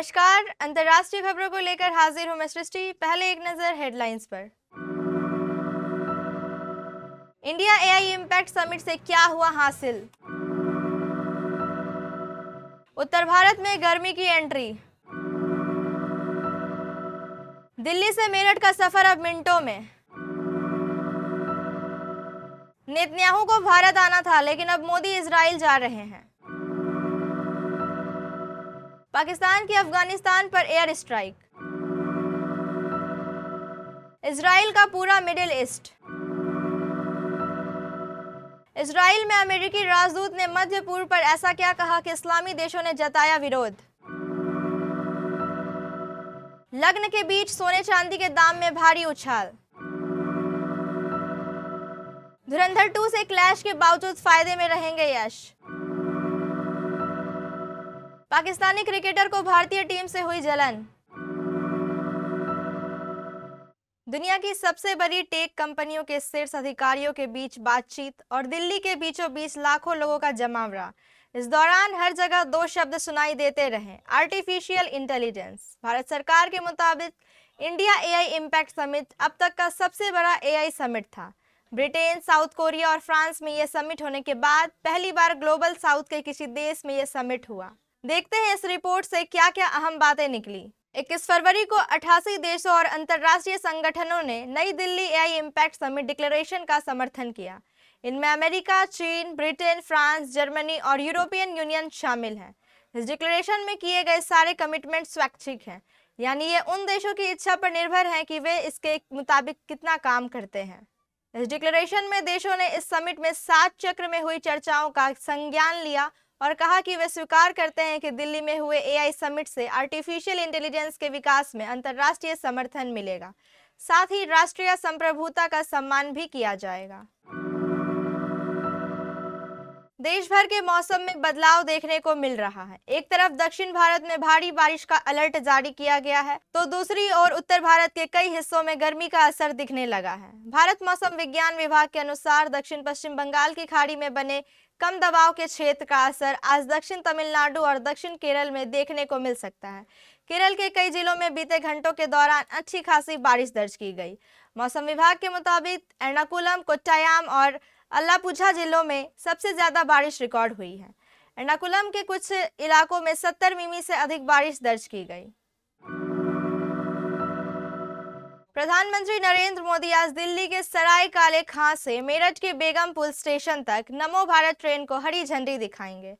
नमस्कार। अंतर्राष्ट्रीय खबरों को लेकर हाजिर हूं मैं सृष्टि। पहले एक नजर हेडलाइंस पर। इंडिया एआई इम्पैक्ट समिट से क्या हुआ हासिल? उत्तर भारत में गर्मी की एंट्री। दिल्ली से मेरठ का सफर अब मिनटों में। नेतन्याहू को भारत आना था, लेकिन अब मोदी इजराइल जा रहे हैं। पाकिस्तान की अफगानिस्तान पर एयर स्ट्राइक। इजराइल का पूरा मिडिल ईस्ट। इजराइल में अमेरिकी राजदूत ने मध्य पूर्व पर ऐसा क्या कहा कि इस्लामी देशों ने जताया विरोध। लग्न के बीच सोने चांदी के दाम में भारी उछाल। धुरंधर 2 से क्लैश के बावजूद फायदे में रहेंगे यश। पाकिस्तानी क्रिकेटर को भारतीय टीम से हुई जलन। दुनिया की सबसे बड़ी टेक कंपनियों के शीर्ष अधिकारियों के बीच बातचीत और दिल्ली के बीचों बीच लाखों लोगों का जमावड़ा। इस दौरान हर जगह दो शब्द सुनाई देते रहे, आर्टिफिशियल इंटेलिजेंस। भारत सरकार के मुताबिक इंडिया एआई इम्पैक्ट समिट अब तक का सबसे बड़ा एआई समिट था। ब्रिटेन, साउथ कोरिया और फ्रांस में यह समिट होने के बाद पहली बार ग्लोबल साउथ के किसी देश में यह समिट हुआ। देखते हैं इस रिपोर्ट से क्या क्या अहम बातें निकली। 21 फरवरी को 88 देशों और अंतर्राष्ट्रीय संगठनों ने नई Delhi AI impact summit declaration का समर्थन किया। इनमें अमेरिका, चीन, ब्रिटेन, फ्रांस, जर्मनी और यूरोपियन यूनियन शामिल हैं। इस डिक्लेरेशन में किए गए सारे कमिटमेंट स्वैच्छिक हैं, यानी ये उन देशों की इच्छा पर निर्भर है कि वे इसके मुताबिक कितना काम करते हैं। इस डिक्लेरेशन में देशों ने इस समिट में 7 चक्र में हुई चर्चाओं का संज्ञान लिया और कहा कि वे स्वीकार करते हैं कि दिल्ली में हुए एआई समिट से आर्टिफिशियल इंटेलिजेंस के विकास में अंतर्राष्ट्रीय समर्थन मिलेगा। साथ ही राष्ट्रीय संप्रभुता का सम्मान भी किया जाएगा। देश भर के मौसम में बदलाव देखने को मिल रहा है। एक तरफ दक्षिण भारत में भारी बारिश का अलर्ट जारी किया गया है, तो दूसरी ओर उत्तर भारत के कई हिस्सों में गर्मी का असर दिखने लगा है। भारत मौसम विज्ञान विभाग के अनुसार दक्षिण पश्चिम बंगाल की खाड़ी में बने कम दबाव के क्षेत्र का असर आज दक्षिण तमिलनाडु और दक्षिण केरल में देखने को मिल सकता है। केरल के कई जिलों में बीते घंटों के दौरान अच्छी खासी बारिश दर्ज की गई। मौसम विभाग के मुताबिक एर्नाकुलम, कोट्टायम और अलापुझा जिलों में सबसे ज्यादा बारिश रिकॉर्ड हुई है। एर्नाकुलम के कुछ इलाकों में 70 मिमी से अधिक बारिश दर्ज की गई। प्रधानमंत्री नरेंद्र मोदी आज दिल्ली के सराय काले खां से मेरठ के बेगमपुल स्टेशन तक नमो भारत ट्रेन को हरी झंडी दिखाएंगे।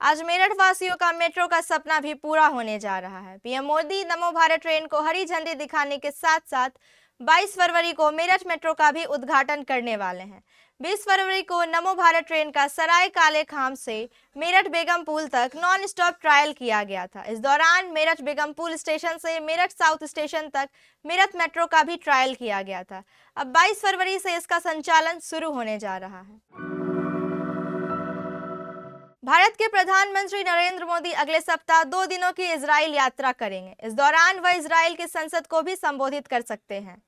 आज मेरठ वासियों का मेट्रो का सपना भी पूरा होने जा रहा है। पीएम मोदी नमो भारत ट्रेन को हरी झंडी दिखाने के साथ साथ 22 फरवरी को मेरठ मेट्रो का भी उद्घाटन करने वाले हैं। 20 फरवरी को नमो भारत ट्रेन का सराय काले खाम से मेरठ बेगमपुल तक नॉन स्टॉप ट्रायल किया गया था। इस दौरान मेरठ बेगमपुल स्टेशन से मेरठ साउथ स्टेशन तक मेरठ मेट्रो का भी ट्रायल किया गया था। अब 22 फरवरी से इसका संचालन शुरू होने जा रहा है। भारत के प्रधानमंत्री नरेंद्र मोदी अगले सप्ताह 2 दिनों की इजराइल यात्रा करेंगे। इस दौरान वह इजराइल की संसद को भी संबोधित कर सकते हैं।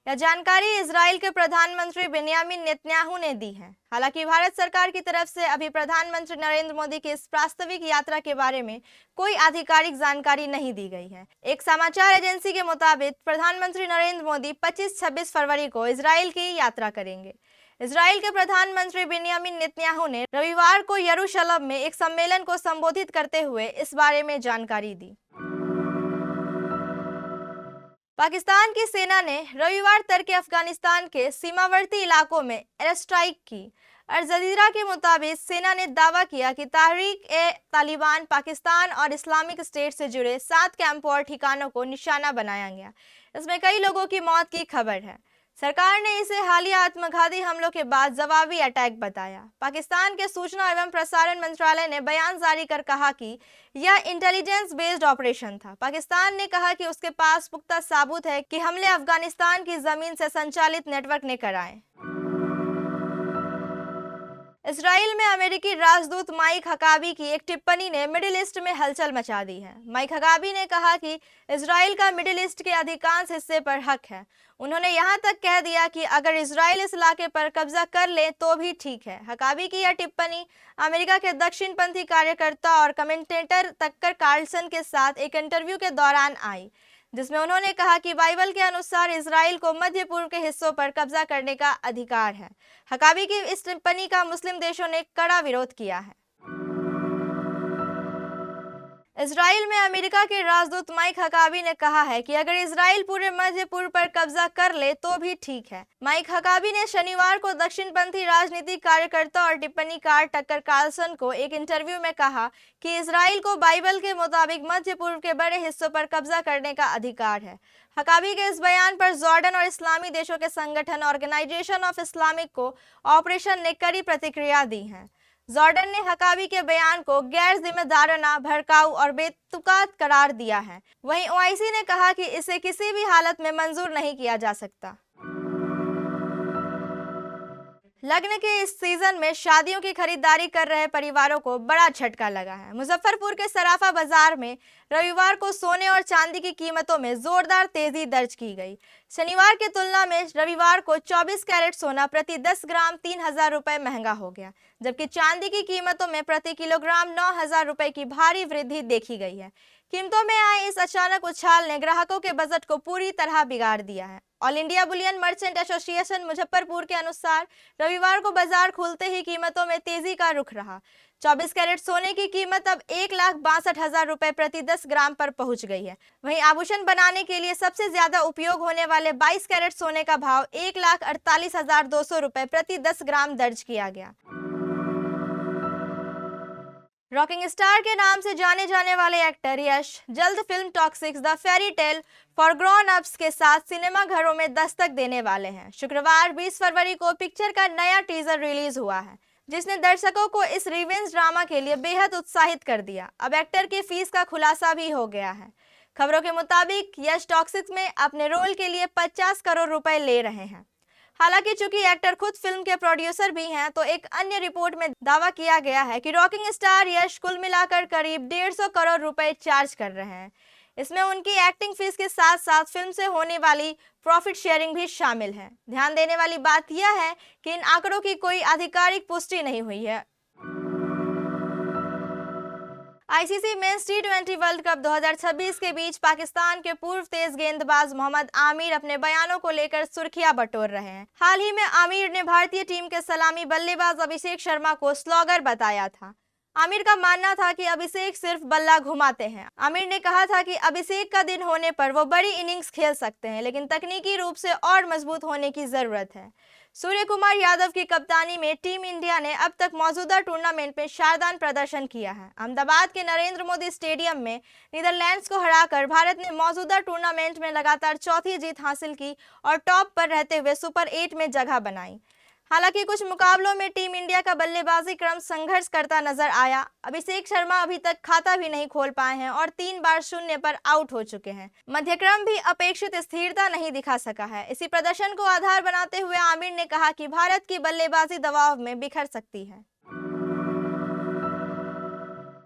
यह जानकारी इजराइल के प्रधानमंत्री बेंयामिन नेतन्याहू ने दी है। हालांकि भारत सरकार की तरफ से अभी प्रधानमंत्री नरेंद्र मोदी की इस वास्तविक यात्रा के बारे में कोई आधिकारिक जानकारी नहीं दी गई है। एक समाचार एजेंसी के मुताबिक प्रधानमंत्री नरेंद्र मोदी 25-26 फरवरी को इजराइल की यात्रा करेंगे। इजराइल के प्रधानमंत्री बेंयामिन नेतन्याहू ने रविवार को यरूशलेम में एक सम्मेलन को संबोधित करते हुए इस बारे में जानकारी दी। पाकिस्तान की सेना ने रविवार तड़के अफगानिस्तान के सीमावर्ती इलाकों में एयर स्ट्राइक की। अल जजीरा के मुताबिक सेना ने दावा किया कि तहरीक-ए-तालिबान पाकिस्तान और इस्लामिक स्टेट से जुड़े 7 कैंपों और ठिकानों को निशाना बनाया गया। इसमें कई लोगों की मौत की खबर है। सरकार ने इसे हालिया आत्मघाती हमलों के बाद जवाबी अटैक बताया। पाकिस्तान के सूचना एवं प्रसारण मंत्रालय ने बयान जारी कर कहा कि यह इंटेलिजेंस बेस्ड ऑपरेशन था। पाकिस्तान ने कहा कि उसके पास पुख्ता सबूत है कि हमले अफगानिस्तान की जमीन से संचालित नेटवर्क ने कराए। इजराइल में अमेरिकी राजदूत माइक हकाबी की एक टिप्पणी ने मिडिल ईस्ट में हलचल मचा दी है। माइक हकाबी ने कहा कि इजराइल का मिडिल ईस्ट के अधिकांश हिस्से पर हक है। उन्होंने यहां तक कह दिया कि अगर इजराइल इस इलाके पर कब्जा कर ले तो भी ठीक है। हकाबी की यह टिप्पणी अमेरिका के दक्षिणपंथी कार्यकर्ता और कमेंटेटर टक्कर कार्लसन के साथ एक इंटरव्यू के दौरान आई, जिसमें उन्होंने कहा कि बाइबल के अनुसार इजराइल को मध्य पूर्व के हिस्सों पर कब्जा करने का अधिकार है। हकाबी की इस टिप्पणी का मुस्लिम देशों ने कड़ा विरोध किया है। इजराइल में अमेरिका के राजदूत माइक हकाबी ने कहा है कि अगर इजराइल पूरे मध्य पूर्व पर कब्जा कर ले तो भी ठीक है। माइक हकाबी ने शनिवार को दक्षिणपंथी राजनीतिक कार्यकर्ता और टिप्पणीकार टक्कर कार्लसन को एक इंटरव्यू में कहा कि इजराइल को बाइबल के मुताबिक मध्य पूर्व के बड़े हिस्सों पर कब्जा करने का अधिकार है। हकाबी के इस बयान पर जॉर्डन और इस्लामी देशों के संगठन ऑर्गेनाइजेशन ऑफ इस्लामिक को ऑपरेशन ने कड़ी प्रतिक्रिया दी है। जॉर्डन ने हकाबी के बयान को गैर जिम्मेदाराना, भड़काऊ और बेतुका करार दिया है। वहीं ओआईसी ने कहा कि इसे किसी भी हालत में मंजूर नहीं किया जा सकता। लग्न के इस सीजन में शादियों की खरीदारी कर रहे परिवारों को बड़ा झटका लगा है। मुजफ्फरपुर के सराफा बाजार में रविवार को सोने और चांदी की कीमतों में जोरदार तेजी दर्ज की गई। शनिवार की तुलना में रविवार को 24 कैरेट सोना प्रति 10 ग्राम 3,000 रुपए महंगा हो गया, जबकि चांदी की कीमतों में प्रति किलोग्राम 9,000 रुपए की भारी वृद्धि देखी गई है। कीमतों में आए इस अचानक उछाल ने ग्राहकों के बजट को पूरी तरह बिगाड़ दिया है। All India Boolean merchant association Muzaffarpur के अनुसार रविवार को बाजार खुलते ही कीमतों में तेजी का रुख रहा। 24 कैरेट सोने की कीमत अब 1,62,000 रुपए प्रति 10 ग्राम पर पहुंच गई है। वहीं आभूषण बनाने के लिए सबसे ज्यादा उपयोग होने वाले 22 कैरेट सोने का भाव 1,48,200 रुपए प्रति 10 ग्राम दर्ज किया गया। रॉकिंग स्टार के नाम से जाने जाने वाले एक्टर यश जल्द film toxic the fairy tale for grown ups के साथ सिनेमा घरों में दस्तक देने वाले हैं। शुक्रवार 20 फरवरी को पिक्चर का नया टीजर रिलीज हुआ है, जिसने दर्शकों को इस रिवेंज ड्रामा के लिए बेहद उत्साहित कर दिया। अब एक्टर की फीस का खुलासा भी हो गया है। खबरों के मुताबिक यश टॉक्सिक में अपने रोल के लिए 50 करोड़ रुपए ले रहे हैं। हालांकि चूंकि एक्टर खुद फिल्म के प्रोड्यूसर भी हैं, तो एक अन्य रिपोर्ट में दावा किया गया है कि रॉकिंग स्टार यश कुल मिलाकर करीब 150 करोड़ रुपए चार्ज कर रहे हैं। इसमें उनकी एक्टिंग फीस के साथ साथ फिल्म से होने वाली प्रॉफिट शेयरिंग भी शामिल है। ध्यान देने वाली बात यह है कि इन आंकड़ों की कोई आधिकारिक पुष्टि नहीं हुई है। आईसीसी मेंस टी20 वर्ल्ड कप 2026 के बीच पाकिस्तान के पूर्व तेज गेंदबाज मोहम्मद आमिर अपने बयानों को लेकर सुर्खियां बटोर रहे हैं। हाल ही में आमिर ने भारतीय टीम के सलामी बल्लेबाज अभिषेक शर्मा को स्लॉगर बताया था। आमिर का मानना था कि अभिषेक सिर्फ बल्ला घुमाते हैं। आमिर ने कहा था कि अभिषेक का दिन होने पर वो बड़ी इनिंग्स खेल सकते हैं, लेकिन तकनीकी रूप से और मजबूत होने की जरूरत है। सूर्य कुमार यादव की कप्तानी में टीम इंडिया ने अब तक मौजूदा टूर्नामेंट में शानदार प्रदर्शन किया है। अहमदाबाद के नरेंद्र मोदी स्टेडियम में नीदरलैंड्स को हराकर भारत ने मौजूदा टूर्नामेंट में लगातार चौथी जीत हासिल की और टॉप पर रहते हुए सुपर 8 में जगह बनाई। हालांकि कुछ मुकाबलों में टीम इंडिया का बल्लेबाजी क्रम संघर्ष करता नजर आया। अभिषेक शर्मा अभी तक खाता भी नहीं खोल पाए हैं और 3 बार शून्य पर आउट हो चुके हैं। मध्यक्रम भी अपेक्षित स्थिरता नहीं दिखा सका है। इसी प्रदर्शन को आधार बनाते हुए आमिर ने कहा कि भारत की बल्लेबाजी दबाव में बिखर सकती है।